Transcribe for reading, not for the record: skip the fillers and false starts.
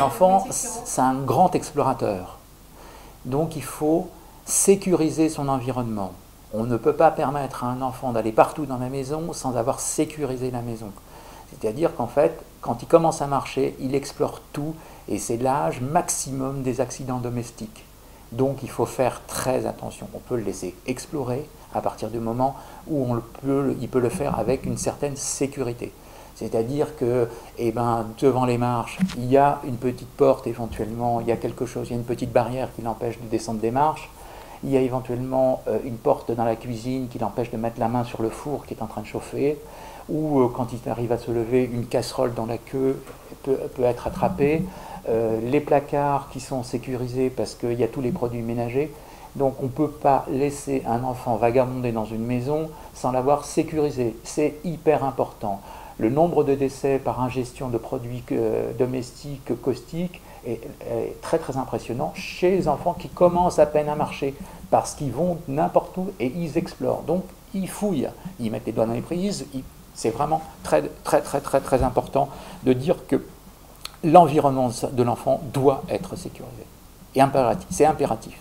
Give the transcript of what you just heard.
enfant, c'est un grand explorateur. Donc il faut sécuriser son environnement. On ne peut pas permettre à un enfant d'aller partout dans la maison sans avoir sécurisé la maison. C'est-à-dire qu'en fait, quand il commence à marcher, il explore tout et c'est l'âge maximum des accidents domestiques. Donc il faut faire très attention. On peut le laisser explorer à partir du moment où il peut le faire avec une certaine sécurité. C'est-à-dire que devant les marches, il y a une petite porte éventuellement, il y a quelque chose, il y a une petite barrière qui l'empêche de descendre des marches. Il y a éventuellement une porte dans la cuisine qui l'empêche de mettre la main sur le four qui est en train de chauffer. Ou quand il arrive à se lever, une casserole dans la queue peut être attrapée. Les placards qui sont sécurisés parce qu'il y a tous les produits ménagers. Donc on ne peut pas laisser un enfant vagabonder dans une maison sans l'avoir sécurisé. C'est hyper important. Le nombre de décès par ingestion de produits domestiques caustiques est très très impressionnant chez les enfants qui commencent à peine à marcher parce qu'ils vont n'importe où et ils explorent. Donc ils fouillent, ils mettent les doigts dans les prises. C'est vraiment très très très très très important de dire que l'environnement de l'enfant doit être sécurisé. Et impératif, c'est impératif.